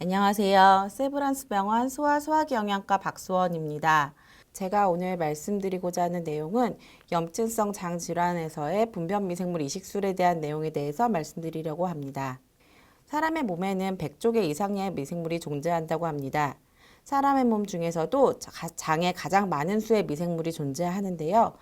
안녕하세요. 세브란스 병원 소아소화기영양과 박수원입니다. 제가 오늘 말씀드리고자 하는 내용은 염증성 장질환에서의 분변 미생물 이식술에 대한 내용에 대해서 말씀드리려고 합니다. 사람의 몸에는 100조 개 이상의 미생물이 존재한다고 합니다. 사람의 몸 중에서도 장에 가장 많은 수의 미생물이 존재하는데요.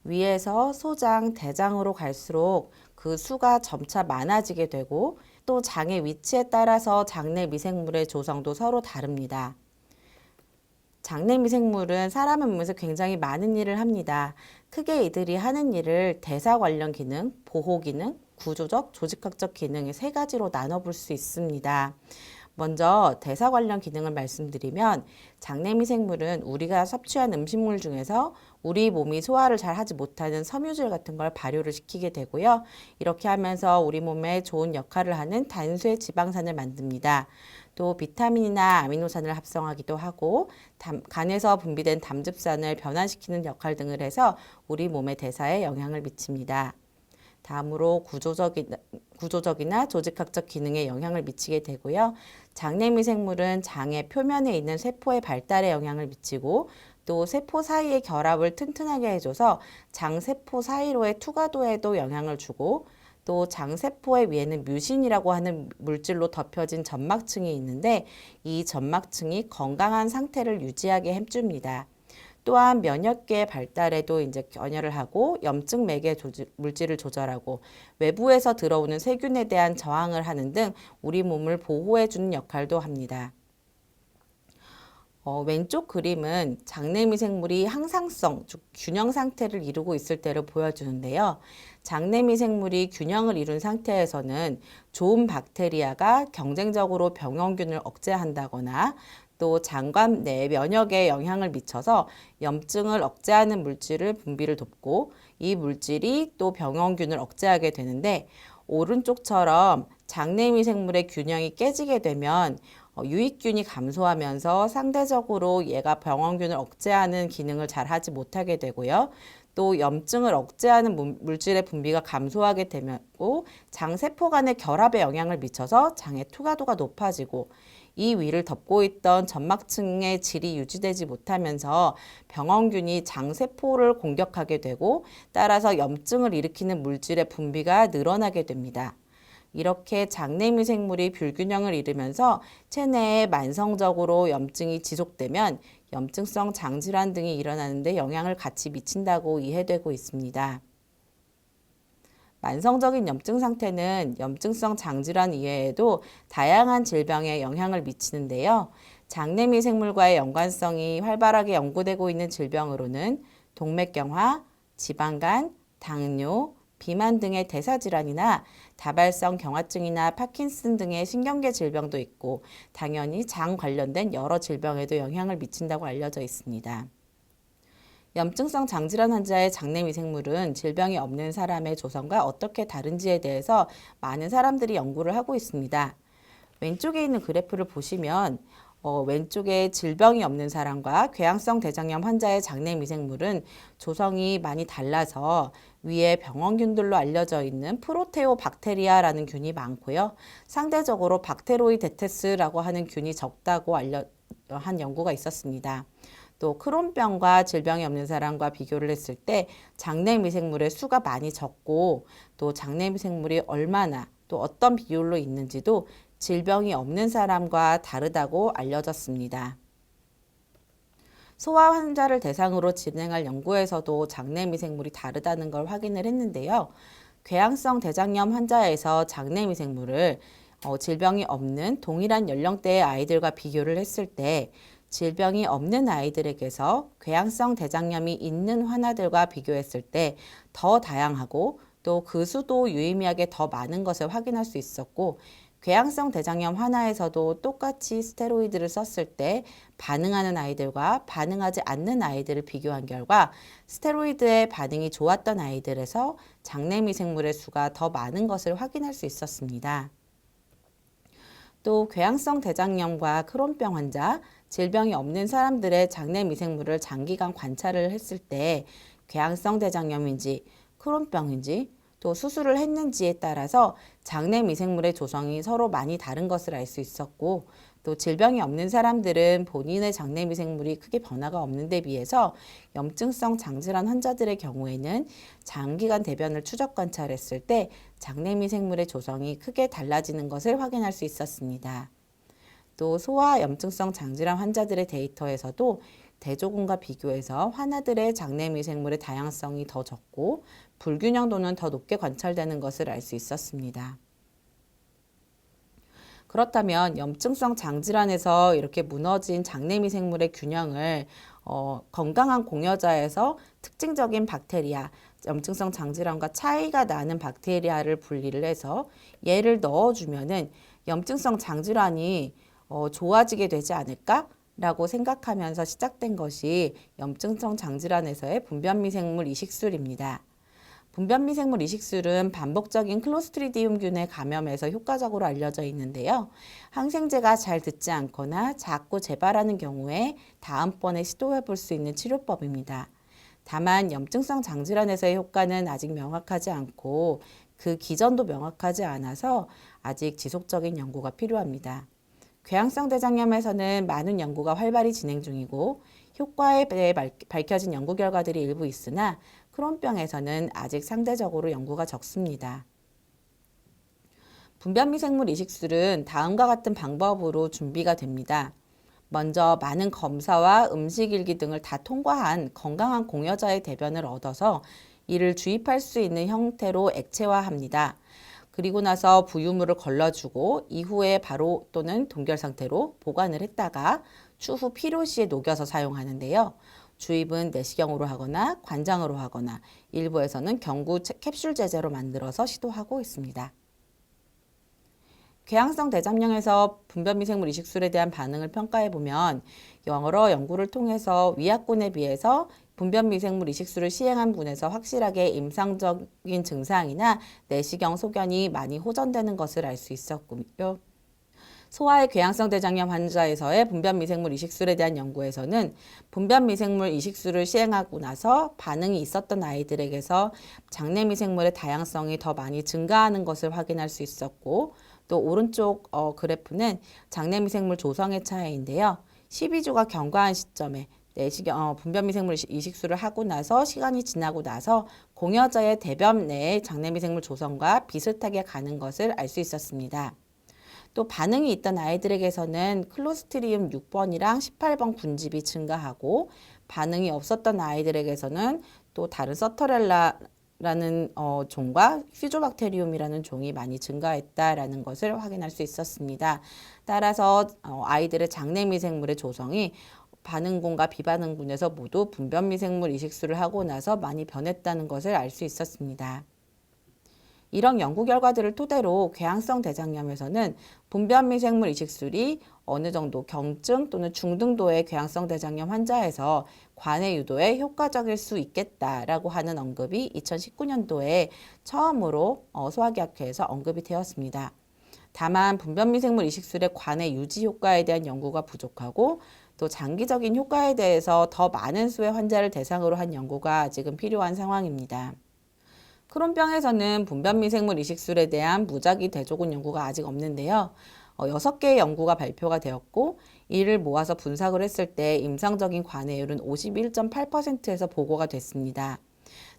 위에서 소장, 대장으로 갈수록 그 수가 점차 많아지게 되고 또 장의 위치에 따라서 장내 미생물의 조성도 서로 다릅니다. 장내 미생물은 사람의 몸에서 굉장히 많은 일을 합니다. 크게 이들이 하는 일을 대사 관련 기능, 보호 기능, 구조적, 조직학적 기능의 세 가지로 나눠볼 수 있습니다. 먼저 대사 관련 기능을 말씀드리면 장내 미생물은 우리가 섭취한 음식물 중에서 우리 몸이 소화를 잘 하지 못하는 섬유질 같은 걸 발효를 시키게 되고요. 이렇게 하면서 우리 몸에 좋은 역할을 하는 단수의 지방산을 만듭니다. 또 비타민이나 아미노산을 합성하기도 하고 간에서 분비된 담즙산을 변환시키는 역할 등을 해서 우리 몸의 대사에 영향을 미칩니다. 다음으로 구조적이나 조직학적 기능에 영향을 미치게 되고요. 장내 미생물은 장의 표면에 있는 세포의 발달에 영향을 미치고 또 세포 사이의 결합을 튼튼하게 해줘서 장세포 사이로의 투과도에도 영향을 주고 또 장세포의 위에는 뮤신이라고 하는 물질로 덮여진 점막층이 있는데 이 점막층이 건강한 상태를 유지하게 해줍니다. 또한 면역계의 발달에도 이제 관여를 하고 염증 매개 물질을 조절하고 외부에서 들어오는 세균에 대한 저항을 하는 등 우리 몸을 보호해 주는 역할도 합니다. 왼쪽 그림은 장내 미생물이 항상성, 즉 균형 상태를 이루고 있을 때를 보여주는데요. 장내 미생물이 균형을 이룬 상태에서는 좋은 박테리아가 경쟁적으로 병원균을 억제한다거나 또 장관 내 면역에 영향을 미쳐서 염증을 억제하는 물질을 분비를 돕고 이 물질이 또 병원균을 억제하게 되는데 오른쪽처럼 장내 미생물의 균형이 깨지게 되면 유익균이 감소하면서 상대적으로 얘가 병원균을 억제하는 기능을 잘 하지 못하게 되고요. 또 염증을 억제하는 물질의 분비가 감소하게 되고 장세포 간의 결합에 영향을 미쳐서 장의 투과도가 높아지고 이 위를 덮고 있던 점막층의 질이 유지되지 못하면서 병원균이 장세포를 공격하게 되고 따라서 염증을 일으키는 물질의 분비가 늘어나게 됩니다. 이렇게 장내 미생물이 불균형을 이루면서 체내에 만성적으로 염증이 지속되면 염증성 장질환 등이 일어나는데 영향을 같이 미친다고 이해되고 있습니다. 만성적인 염증 상태는 염증성 장질환 이외에도 다양한 질병에 영향을 미치는데요. 장내 미생물과의 연관성이 활발하게 연구되고 있는 질병으로는 동맥경화, 지방간, 당뇨, 비만 등의 대사질환이나 다발성 경화증이나 파킨슨 등의 신경계 질병도 있고 당연히 장 관련된 여러 질병에도 영향을 미친다고 알려져 있습니다. 염증성 장질환 환자의 장내 미생물은 질병이 없는 사람의 조성과 어떻게 다른지에 대해서 많은 사람들이 연구를 하고 있습니다. 왼쪽에 있는 그래프를 보시면 왼쪽에 질병이 없는 사람과 궤양성 대장염 환자의 장내 미생물은 조성이 많이 달라서 위에 병원균들로 알려져 있는 프로테오 박테리아라는 균이 많고요. 상대적으로 박테로이데테스라고 하는 균이 적다고 한 연구가 있었습니다. 또 크론병과 질병이 없는 사람과 비교를 했을 때 장내 미생물의 수가 많이 적고 또 장내 미생물이 얼마나 또 어떤 비율로 있는지도 질병이 없는 사람과 다르다고 알려졌습니다. 소아 환자를 대상으로 진행할 연구에서도 장내 미생물이 다르다는 걸 확인을 했는데요. 궤양성 대장염 환자에서 장내 미생물을 질병이 없는 동일한 연령대의 아이들과 비교를 했을 때 질병이 없는 아이들에게서 궤양성 대장염이 있는 환자들과 비교했을 때 더 다양하고 또 그 수도 유의미하게 더 많은 것을 확인할 수 있었고 궤양성 대장염 환자에서도 똑같이 스테로이드를 썼을 때 반응하는 아이들과 반응하지 않는 아이들을 비교한 결과 스테로이드의 반응이 좋았던 아이들에서 장내 미생물의 수가 더 많은 것을 확인할 수 있었습니다. 또 궤양성 대장염과 크론병 환자, 질병이 없는 사람들의 장내 미생물을 장기간 관찰을 했을 때 궤양성 대장염인지 크론병인지 또 수술을 했는지에 따라서 장내 미생물의 조성이 서로 많이 다른 것을 알 수 있었고 또 질병이 없는 사람들은 본인의 장내 미생물이 크게 변화가 없는 데 비해서 염증성 장질환 환자들의 경우에는 장기간 대변을 추적 관찰했을 때 장내 미생물의 조성이 크게 달라지는 것을 확인할 수 있었습니다. 또 소아 염증성 장질환 환자들의 데이터에서도 대조군과 비교해서 환아들의 장내 미생물의 다양성이 더 적고 불균형도는 더 높게 관찰되는 것을 알 수 있었습니다. 그렇다면 염증성 장질환에서 이렇게 무너진 장내 미생물의 균형을 건강한 공여자에서 특징적인 박테리아, 염증성 장질환과 차이가 나는 박테리아를 분리를 해서 얘를 넣어주면은 염증성 장질환이 좋아지게 되지 않을까? 라고 생각하면서 시작된 것이 염증성 장질환에서의 분변미생물 이식술입니다. 분변미생물 이식술은 반복적인 클로스트리디움균의 감염에서 효과적으로 알려져 있는데요. 항생제가 잘 듣지 않거나 자꾸 재발하는 경우에 다음번에 시도해 볼 수 있는 치료법입니다. 다만 염증성 장질환에서의 효과는 아직 명확하지 않고 그 기전도 명확하지 않아서 아직 지속적인 연구가 필요합니다. 궤양성 대장염에서는 많은 연구가 활발히 진행 중이고 효과에 대해 밝혀진 연구 결과들이 일부 있으나 크론병에서는 아직 상대적으로 연구가 적습니다. 분변미생물 이식술은 다음과 같은 방법으로 준비가 됩니다. 먼저 많은 검사와 음식일기 등을 다 통과한 건강한 공여자의 대변을 얻어서 이를 주입할 수 있는 형태로 액체화합니다. 그리고 나서 부유물을 걸러주고 이후에 바로 또는 동결 상태로 보관을 했다가 추후 필요시에 녹여서 사용하는데요. 주입은 내시경으로 하거나 관장으로 하거나 일부에서는 경구 캡슐 제제로 만들어서 시도하고 있습니다. 궤양성 대장염에서 분변미생물 이식술에 대한 반응을 평가해보면 여러 연구를 통해서 위약군에 비해서 분변미생물 이식술을 시행한 분에서 확실하게 임상적인 증상이나 내시경 소견이 많이 호전되는 것을 알 수 있었고요. 소아의 궤양성 대장염 환자에서의 분변미생물 이식술에 대한 연구에서는 분변미생물 이식술을 시행하고 나서 반응이 있었던 아이들에게서 장내 미생물의 다양성이 더 많이 증가하는 것을 확인할 수 있었고 또 오른쪽 그래프는 장내 미생물 조성의 차이인데요. 12주가 경과한 시점에 분변미생물 이식술을 하고 나서 시간이 지나고 나서 공여자의 대변 내의 장내 미생물 조성과 비슷하게 가는 것을 알 수 있었습니다. 또 반응이 있던 아이들에게서는 클로스트리움 6번이랑 18번 군집이 증가하고 반응이 없었던 아이들에게서는 또 다른 서터렐라라는 종과 퓨조박테리움이라는 종이 많이 증가했다라는 것을 확인할 수 있었습니다. 따라서 아이들의 장내 미생물의 조성이 반응군과 비반응군에서 모두 분변미생물 이식술을 하고 나서 많이 변했다는 것을 알 수 있었습니다. 이런 연구 결과들을 토대로 궤양성 대장염에서는 분변미생물 이식술이 어느 정도 경증 또는 중등도의 궤양성 대장염 환자에서 관해 유도에 효과적일 수 있겠다라고 하는 언급이 2019년도에 처음으로 소아기학회에서 언급이 되었습니다. 다만 분변미생물 이식술의 관해 유지 효과에 대한 연구가 부족하고 또 장기적인 효과에 대해서 더 많은 수의 환자를 대상으로 한 연구가 아직은 필요한 상황입니다. 크론병에서는 분변미생물 이식술에 대한 무작위 대조군 연구가 아직 없는데요. 6개의 연구가 발표가 되었고 이를 모아서 분석을 했을 때 임상적인 관해율은 51.8%에서 보고가 됐습니다.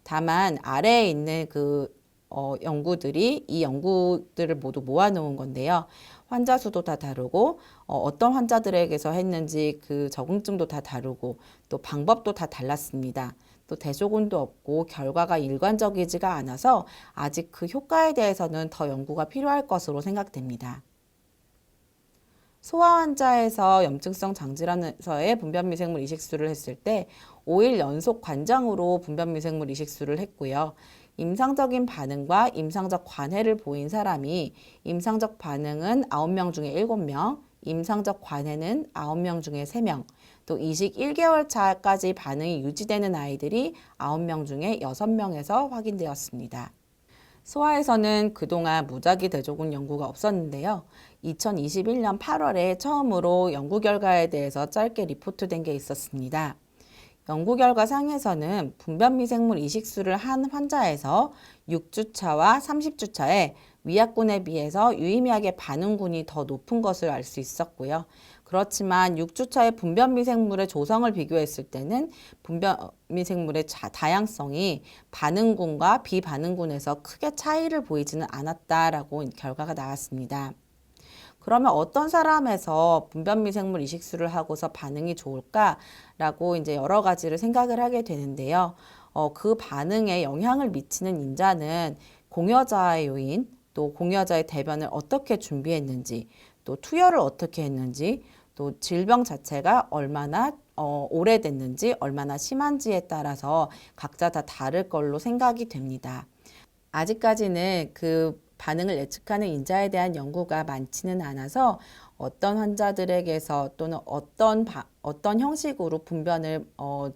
다만 아래에 있는 연구들이 이 연구들을 모두 모아놓은 건데요. 환자 수도 다 다르고 어떤 환자들에게서 했는지 그 적응증도 다 다르고 또 방법도 다 달랐습니다. 또 대조군도 없고 결과가 일관적이지가 않아서 아직 그 효과에 대해서는 더 연구가 필요할 것으로 생각됩니다. 소아 환자에서 염증성 장질환에서의 분변미생물 이식술을 했을 때 5일 연속 관장으로 분변미생물 이식술을 했고요. 임상적인 반응과 임상적 관해를 보인 사람이 임상적 반응은 9명 중에 7명, 임상적 관해는 9명 중에 3명, 또 이식 1개월 차까지 반응이 유지되는 아이들이 9명 중에 6명에서 확인되었습니다. 소아에서는 그동안 무작위 대조군 연구가 없었는데요. 2021년 8월에 처음으로 연구 결과에 대해서 짧게 리포트된 게 있었습니다. 연구 결과 상에서는 분변미생물 이식술을 한 환자에서 6주차와 30주차에 위약군에 비해서 유의미하게 반응군이 더 높은 것을 알 수 있었고요. 그렇지만 6주차의 분변미생물의 조성을 비교했을 때는 분변미생물의 다양성이 반응군과 비반응군에서 크게 차이를 보이지는 않았다라고 결과가 나왔습니다. 그러면 어떤 사람에서 분변미생물 이식술을 하고서 반응이 좋을까라고 이제 여러 가지를 생각을 하게 되는데요. 그 반응에 영향을 미치는 인자는 공여자의 요인, 또 공여자의 대변을 어떻게 준비했는지, 또 투여를 어떻게 했는지, 또 질병 자체가 얼마나 오래됐는지, 얼마나 심한지에 따라서 각자 다 다를 걸로 생각이 됩니다. 아직까지는 그 반응을 예측하는 인자에 대한 연구가 많지는 않아서 어떤 환자들에게서 또는 어떤 형식으로 분변을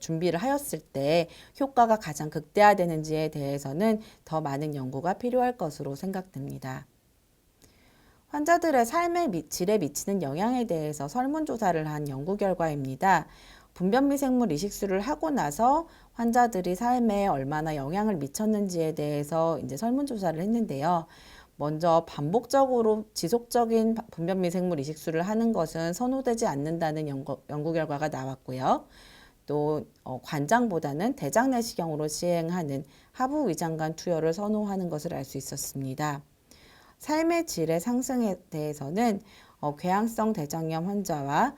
준비를 하였을 때 효과가 가장 극대화되는지에 대해서는 더 많은 연구가 필요할 것으로 생각됩니다. 환자들의 삶의 질에 미치는 영향에 대해서 설문조사를 한 연구 결과입니다. 분변미생물 이식술을 하고 나서 환자들이 삶에 얼마나 영향을 미쳤는지에 대해서 이제 설문조사를 했는데요. 먼저 반복적으로 지속적인 분변미생물 이식술을 하는 것은 선호되지 않는다는 연구 결과가 나왔고요. 또 관장보다는 대장 내시경으로 시행하는 하부 위장관 투여를 선호하는 것을 알 수 있었습니다. 삶의 질의 상승에 대해서는 궤양성 대장염 환자와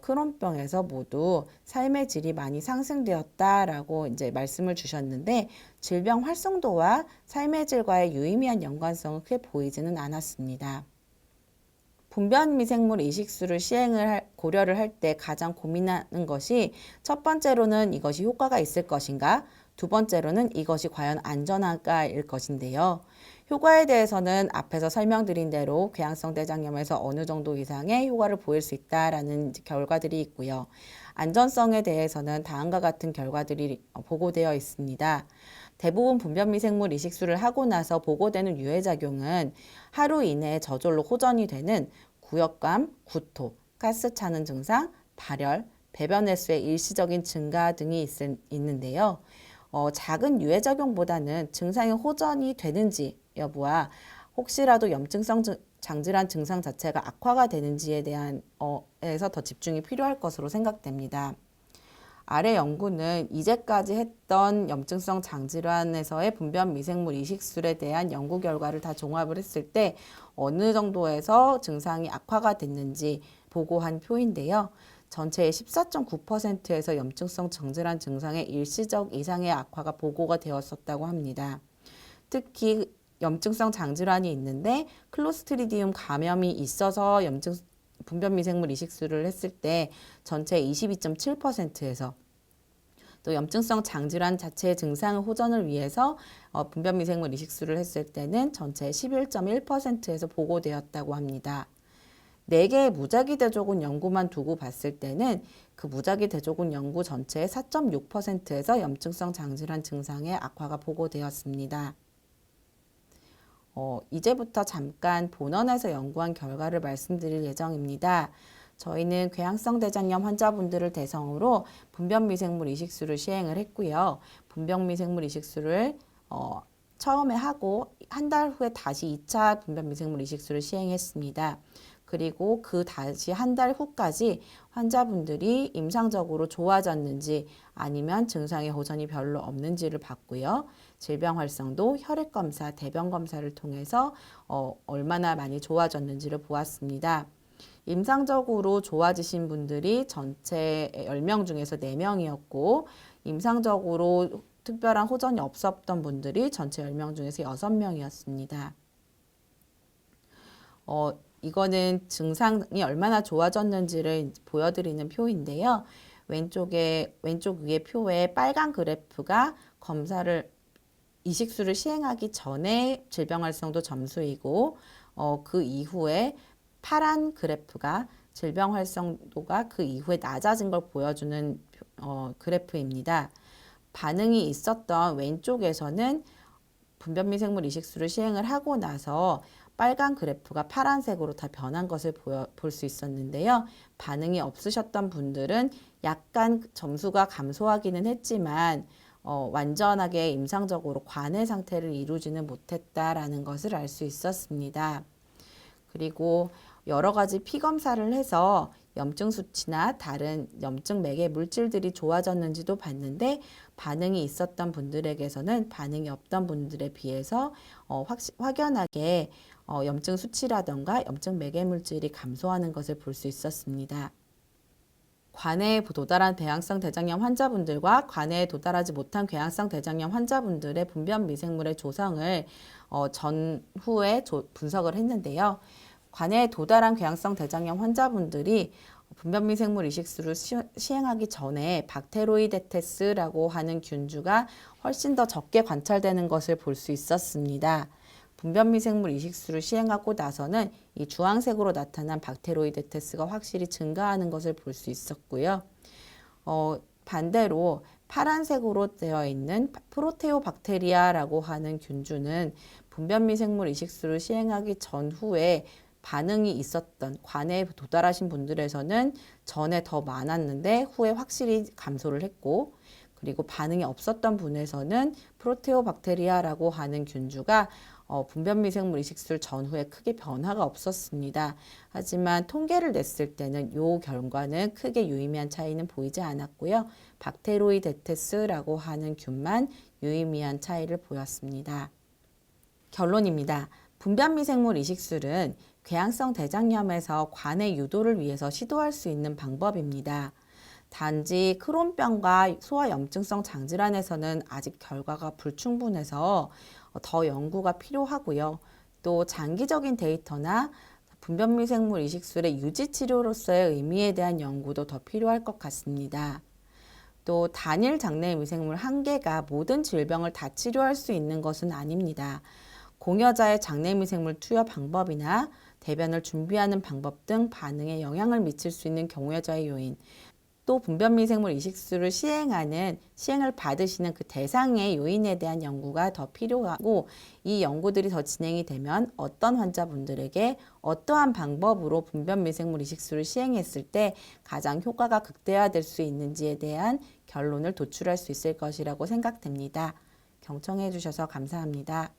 크론병에서 모두 삶의 질이 많이 상승되었다라고 이제 말씀을 주셨는데 질병 활성도와 삶의 질과의 유의미한 연관성은 크게 보이지는 않았습니다. 분변미생물 이식술을 고려를 할 때 가장 고민하는 것이 첫 번째로는 이것이 효과가 있을 것인가, 두 번째로는 이것이 과연 안전한가일 것인데요. 효과에 대해서는 앞에서 설명드린 대로 궤양성 대장염에서 어느 정도 이상의 효과를 보일 수 있다라는 결과들이 있고요. 안전성에 대해서는 다음과 같은 결과들이 보고되어 있습니다. 대부분 분변미생물 이식술을 하고 나서 보고되는 유해작용은 하루 이내에 저절로 호전이 되는 구역감, 구토, 가스 차는 증상, 발열, 배변 횟수의 일시적인 증가 등이 있는데요. 작은 유해작용보다는 증상이 호전이 되는지 여부와 혹시라도 염증성 장질환 증상 자체가 악화가 되는지에 대한 에서 더 집중이 필요할 것으로 생각됩니다. 아래 연구는 이제까지 했던 염증성 장질환에서의 분변 미생물 이식술에 대한 연구 결과를 다 종합을 했을 때 어느 정도에서 증상이 악화가 됐는지 보고한 표인데요. 전체의 14.9%에서 염증성 장질환 증상의 일시적 이상의 악화가 보고가 되었었다고 합니다. 특히 염증성 장질환이 있는데 클로스트리디움 감염이 있어서 분변 미생물 이식술을 했을 때 전체 22.7%에서 또 염증성 장질환 자체의 증상의 호전을 위해서 분변 미생물 이식술을 했을 때는 전체 11.1%에서 보고되었다고 합니다. 4개의 무작위 대조군 연구만 두고 봤을 때는 그 무작위 대조군 연구 전체의 4.6%에서 염증성 장질환 증상의 악화가 보고되었습니다. 이제부터 잠깐 본원에서 연구한 결과를 말씀드릴 예정입니다. 저희는 궤양성 대장염 환자분들을 대상으로 분변미생물 이식술을 시행을 했고요. 분변미생물 이식술을 처음에 하고 한 달 후에 다시 2차 분변미생물 이식술을 시행했습니다. 그리고 그 다시 한 달 후까지 환자분들이 임상적으로 좋아졌는지 아니면 증상의 호전이 별로 없는지를 봤고요. 질병 활성도, 혈액 검사, 대변 검사를 통해서 얼마나 많이 좋아졌는지를 보았습니다. 임상적으로 좋아지신 분들이 전체 10명 중에서 4명이었고 임상적으로 특별한 호전이 없었던 분들이 전체 10명 중에서 6명이었습니다. 이거는 증상이 얼마나 좋아졌는지를 보여드리는 표인데요. 왼쪽 위에 표에 빨간 그래프가 이식술을 시행하기 전에 질병 활성도 점수이고 그 이후에 파란 그래프가 질병 활성도가 그 이후에 낮아진 걸 보여주는 그래프입니다. 반응이 있었던 왼쪽에서는 분변미생물 이식술을 시행을 하고 나서 빨간 그래프가 파란색으로 다 변한 것을 볼 수 있었는데요. 반응이 없으셨던 분들은 약간 점수가 감소하기는 했지만 완전하게 임상적으로 관해 상태를 이루지는 못했다라는 것을 알 수 있었습니다. 그리고 여러 가지 피 검사를 해서 염증 수치나 다른 염증 매개 물질들이 좋아졌는지도 봤는데 반응이 있었던 분들에게서는 반응이 없던 분들에 비해서 확연하게 염증 수치라던가 염증 매개 물질이 감소하는 것을 볼 수 있었습니다. 관해에 도달한 배양성 대장염 환자분들과 관해에 도달하지 못한 궤양성 대장염 환자분들의 분변 미생물의 조성을 전후에 분석을 했는데요. 관해에 도달한 궤양성 대장염 환자분들이 분변 미생물 이식술을 시행하기 전에 박테로이데테스라고 하는 균주가 훨씬 더 적게 관찰되는 것을 볼 수 있었습니다. 분변 미생물 이식술을 시행하고 나서는 이 주황색으로 나타난 박테로이데테스가 확실히 증가하는 것을 볼 수 있었고요. 반대로 파란색으로 되어 있는 프로테오박테리아라고 하는 균주는 분변 미생물 이식술을 시행하기 전후에 반응이 있었던 관해에 도달하신 분들에서는 전에 더 많았는데 후에 확실히 감소를 했고, 그리고 반응이 없었던 분에서는 프로테오박테리아라고 하는 균주가 분변 미생물 이식술 전후에 크게 변화가 없었습니다. 하지만 통계를 냈을 때는 이 결과는 크게 유의미한 차이는 보이지 않았고요. 박테로이데테스라고 하는 균만 유의미한 차이를 보였습니다. 결론입니다. 분변 미생물 이식술은 궤양성 대장염에서 관해 유도를 위해서 시도할 수 있는 방법입니다. 단지 크론병과 소아염증성 장질환에서는 아직 결과가 불충분해서 더 연구가 필요하고요. 또 장기적인 데이터나 분변 미생물 이식술의 유지 치료로서의 의미에 대한 연구도 더 필요할 것 같습니다. 또 단일 장내 미생물 한 개가 모든 질병을 다 치료할 수 있는 것은 아닙니다. 공여자의 장내 미생물 투여 방법이나 대변을 준비하는 방법 등 반응에 영향을 미칠 수 있는 경우여자의 요인, 또 분변 미생물 이식술을 시행을 받으시는 그 대상의 요인에 대한 연구가 더 필요하고, 이 연구들이 더 진행이 되면 어떤 환자분들에게 어떠한 방법으로 분변 미생물 이식술을 시행했을 때 가장 효과가 극대화될 수 있는지에 대한 결론을 도출할 수 있을 것이라고 생각됩니다. 경청해 주셔서 감사합니다.